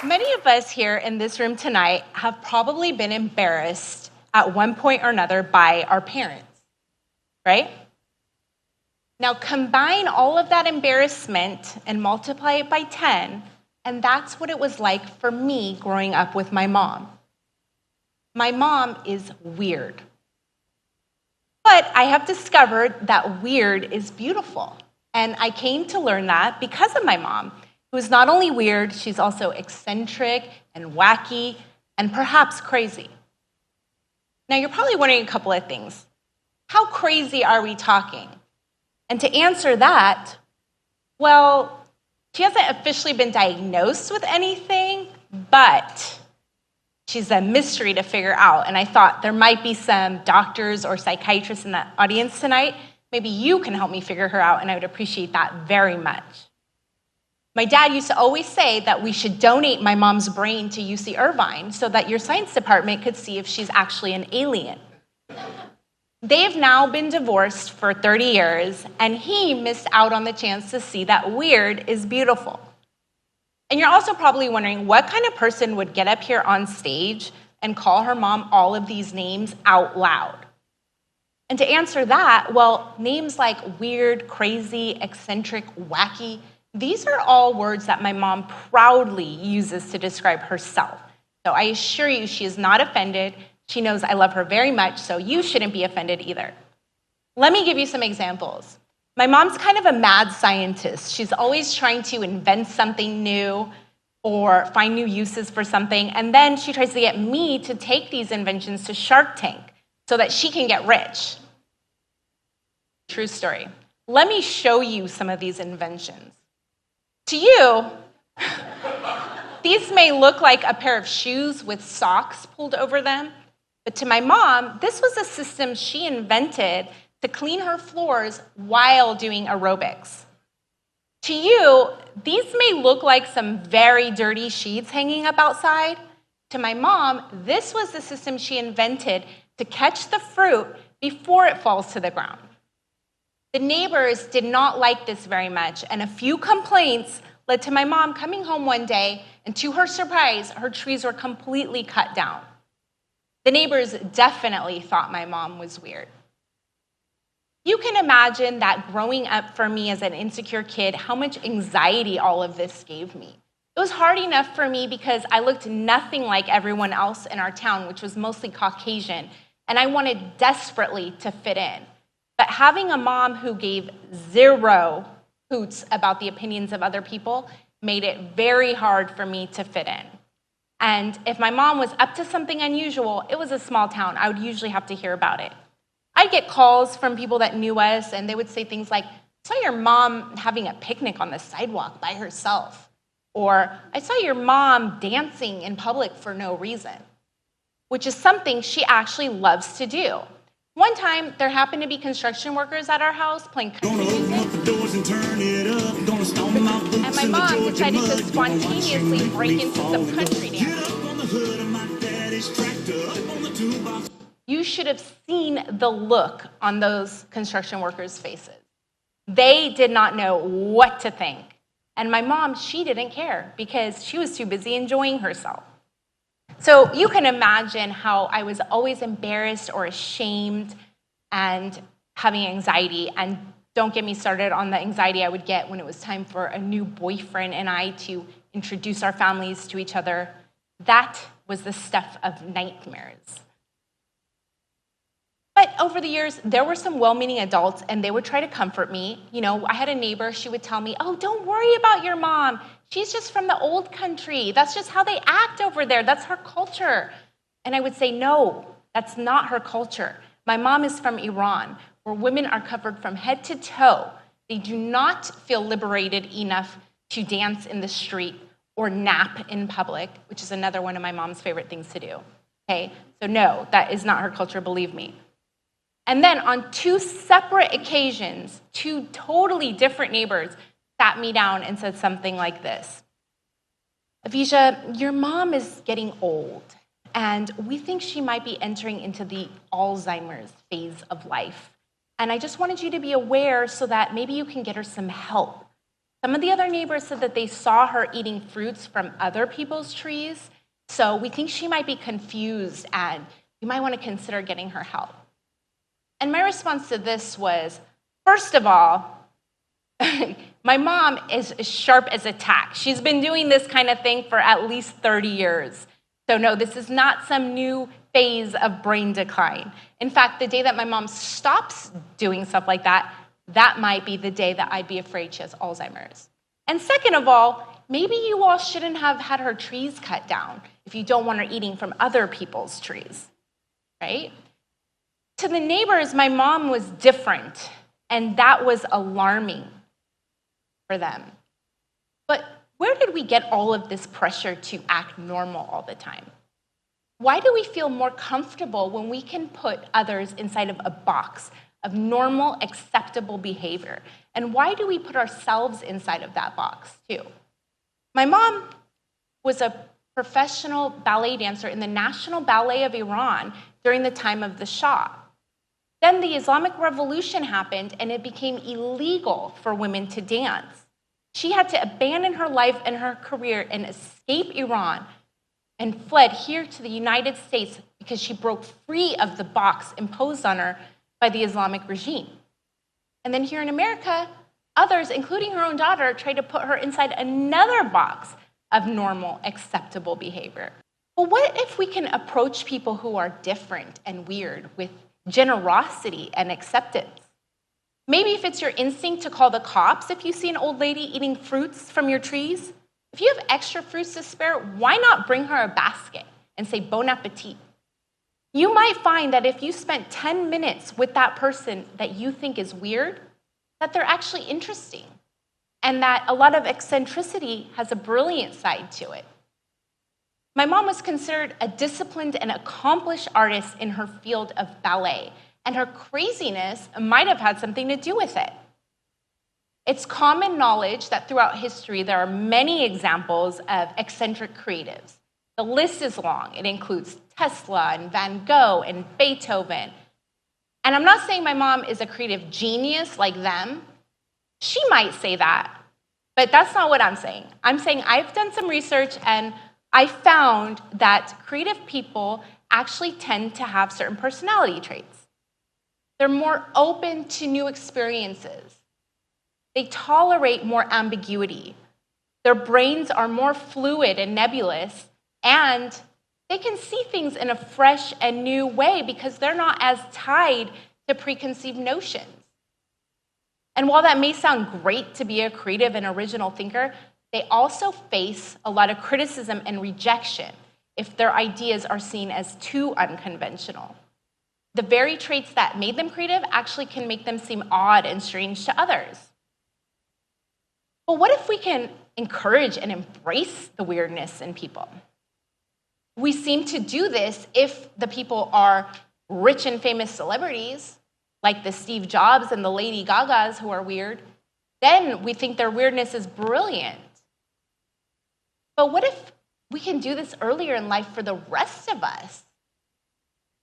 Many of us here in this room tonight have probably been embarrassed at one point or another by our parents, right? Now combine all of that embarrassment and multiply it by 10, and that's what it was like for me growing up with my mom. My mom is weird. But I have discovered that weird is beautiful. And I came to learn that because of my mom, who is not only weird, she's also eccentric and wacky and perhaps crazy. Now you're probably wondering a couple of things. How crazy are we talking? And to answer that, well, she hasn't officially been diagnosed with anything, but she's a mystery to figure out. And I thought there might be some doctors or psychiatrists in the audience tonight. Maybe you can help me figure her out, and I would appreciate that very much. My dad used to always say that we should donate my mom's brain to UC-Irvine so that your science department could see if she's actually an alien. They've now been divorced for 30 years, and he missed out on the chance to see that weird is beautiful. And you're also probably wondering, what kind of person would get up here on stage and call her mom all of these names out loud? And to answer that, well, names like weird, crazy, eccentric, wacky, these are all words that my mom proudly uses to describe herself. So I assure you she is not offended. She knows I love her very much, so you shouldn't be offended either. Let me give you some examples. My mom's kind of a mad scientist. She's always trying to invent something new or find new uses for something, and then she tries to get me to take these inventions to Shark Tank so that she can get rich. True story. Let me show you some of these inventions. To you, these may look like a pair of shoes with socks pulled over them, but to my mom, this was a system she invented to clean her floors while doing aerobics. To you, these may look like some very dirty sheets hanging up outside. To my mom, this was the system she invented to catch the fruit before it falls to the ground. The neighbors did not like this very much, and a few complaints led to my mom coming home one day, and to her surprise, her trees were completely cut down. The neighbors definitely thought my mom was weird. You can imagine that growing up for me as an insecure kid, how much anxiety all of this gave me. It was hard enough for me because I looked nothing like everyone else in our town, which was mostly Caucasian, and I wanted desperately to fit in. But having a mom who gave zero hoots about the opinions of other people made it very hard for me to fit in. And if my mom was up to something unusual, it was a small town. I would usually have to hear about it. I'd get calls from people that knew us, and they would say things like, "I saw your mom having a picnic on the sidewalk by herself," or "I saw your mom dancing in public for no reason," which is something she actually loves to do. One time, there happened to be construction workers at our house playing country music, and my mom decided to spontaneously break into some country dance. You should have seen the look on those construction workers' faces. They did not know what to think. And my mom, she didn't care because she was too busy enjoying herself. So you can imagine how I was always embarrassed or ashamed and having anxiety. And don't get me started on the anxiety I would get when it was time for a new boyfriend and I to introduce our families to each other. That was the stuff of nightmares. But over the years, there were some well-meaning adults, and they would try to comfort me. You know, I had a neighbor, she would tell me, "Oh, don't worry about your mom. She's just from the old country. That's just how they act over there. That's her culture." And I would say, "No, that's not her culture. My mom is from Iran, where women are covered from head to toe. They do not feel liberated enough to dance in the street or nap in public," which is another one of my mom's favorite things to do. Okay, so no, that is not her culture, believe me. And then on two separate occasions, two totally different neighbors sat me down and said something like this: "Avijah, your mom is getting old, and we think she might be entering into the Alzheimer's phase of life. And I just wanted you to be aware so that maybe you can get her some help. Some of the other neighbors said that they saw her eating fruits from other people's trees, so we think she might be confused and you might want to consider getting her help. And my response to this was, first of all, my mom is as sharp as a tack. She's been doing this kind of thing for at least 30 years. So no, this is not some new phase of brain decline. In fact, the day that my mom stops doing stuff like that, that might be the day that I'd be afraid she has Alzheimer's. And second of all, maybe you all shouldn't have had her trees cut down if you don't want her eating from other people's trees, right? To the neighbors, my mom was different, and that was alarming for them. But where did we get all of this pressure to act normal all the time? Why do we feel more comfortable when we can put others inside of a box of normal, acceptable behavior? And why do we put ourselves inside of that box too? My mom was a professional ballet dancer in the National Ballet of Iran during the time of the Shah. Then the Islamic Revolution happened and it became illegal for women to dance. She had to abandon her life and her career and escape Iran and fled here to the United States because she broke free of the box imposed on her by the Islamic regime. And then here in America, others, including her own daughter, tried to put her inside another box of normal, acceptable behavior. Well, what if we can approach people who are different and weird with generosity and acceptance? Maybe if it's your instinct to call the cops if you see an old lady eating fruits from your trees, if you have extra fruits to spare, why not bring her a basket and say bon appetit? You might find that if you spent 10 minutes with that person that you think is weird, that they're actually interesting, and that a lot of eccentricity has a brilliant side to it. My mom was considered a disciplined and accomplished artist in her field of ballet, and her craziness might have had something to do with it. It's common knowledge that throughout history there are many examples of eccentric creatives. The list is long. It includes Tesla and Van Gogh and Beethoven. And I'm not saying my mom is a creative genius like them. She might say that, but that's not what I'm saying. I'm saying I've done some research and I found that creative people actually tend to have certain personality traits. They're more open to new experiences. They tolerate more ambiguity. Their brains are more fluid and nebulous, and they can see things in a fresh and new way because they're not as tied to preconceived notions. And while that may sound great to be a creative and original thinker, they also face a lot of criticism and rejection if their ideas are seen as too unconventional. The very traits that made them creative actually can make them seem odd and strange to others. But what if we can encourage and embrace the weirdness in people? We seem to do this if the people are rich and famous celebrities, like the Steve Jobs and the Lady Gagas who are weird. Then we think their weirdness is brilliant. But what if we can do this earlier in life for the rest of us?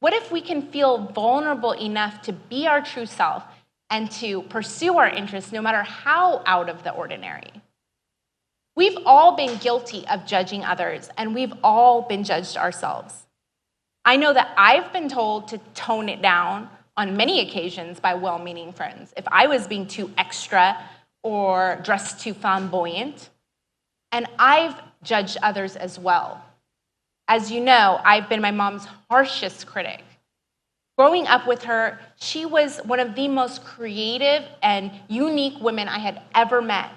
What if we can feel vulnerable enough to be our true self and to pursue our interests no matter how out of the ordinary? We've all been guilty of judging others, and we've all been judged ourselves. I know that I've been told to tone it down on many occasions by well-meaning friends if I was being too extra or dressed too flamboyant. And I've judged others as well. As you know, I've been my mom's harshest critic. Growing up with her, she was one of the most creative and unique women I had ever met.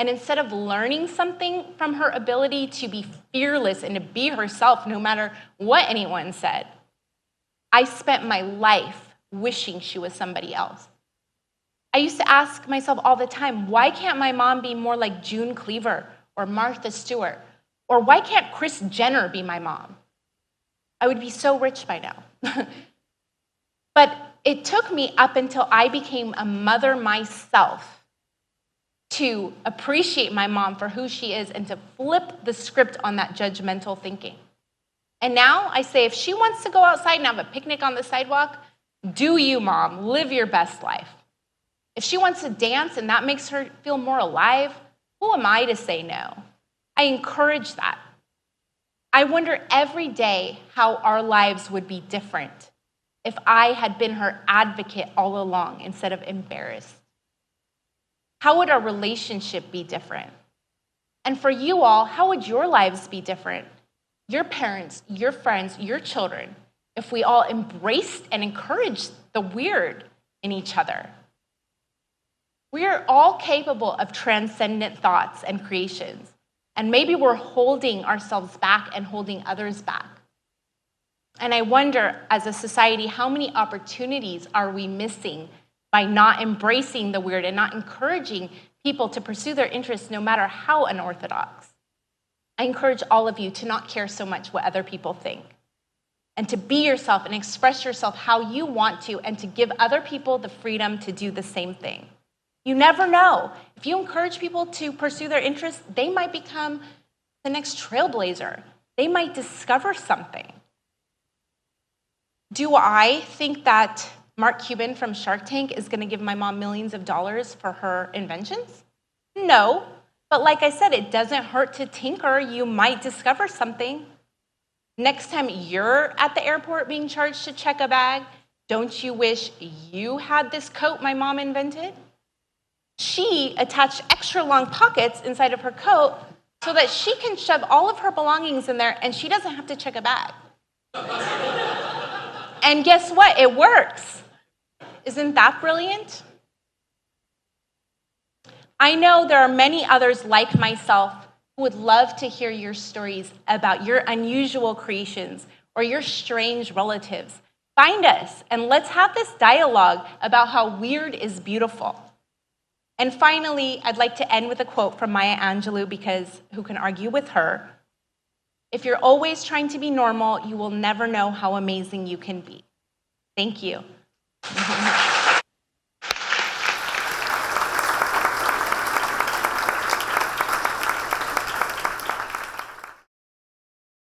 And instead of learning something from her ability to be fearless and to be herself no matter what anyone said, I spent my life wishing she was somebody else. I used to ask myself all the time, why can't my mom be more like June Cleaver or Martha Stewart? Or why can't Kris Jenner be my mom? I would be so rich by now. But it took me up until I became a mother myself to appreciate my mom for who she is and to flip the script on that judgmental thinking. And now I say if she wants to go outside and have a picnic on the sidewalk, Do you, Mom, live your best life. If she wants to dance and that makes her feel more alive, who am I to say no? I encourage that. I wonder every day how our lives would be different if I had been her advocate all along instead of embarrassed. How would our relationship be different? And for you all, how would your lives be different? Your parents, your friends, your children, if we all embraced and encouraged the weird in each other. We are all capable of transcendent thoughts and creations, and maybe we're holding ourselves back and holding others back. And I wonder, as a society, how many opportunities are we missing by not embracing the weird and not encouraging people to pursue their interests no matter how unorthodox? I encourage all of you to not care so much what other people think, and to be yourself and express yourself how you want to, and to give other people the freedom to do the same thing. You never know. If you encourage people to pursue their interests, they might become the next trailblazer. They might discover something. Do I think that Mark Cuban from Shark Tank is going to give my mom millions of dollars for her inventions? No. But like I said, it doesn't hurt to tinker. You might discover something. Next time you're at the airport being charged to check a bag, don't you wish you had this coat my mom invented? She attached extra long pockets inside of her coat so that she can shove all of her belongings in there and she doesn't have to check a bag. And guess what? It works. Isn't that brilliant? I know there are many others like myself who would love to hear your stories about your unusual creations or your strange relatives. Find us and let's have this dialogue about how weird is beautiful. And finally, I'd like to end with a quote from Maya Angelou, because who can argue with her? If you're always trying to be normal, you will never know how amazing you can be. Thank you.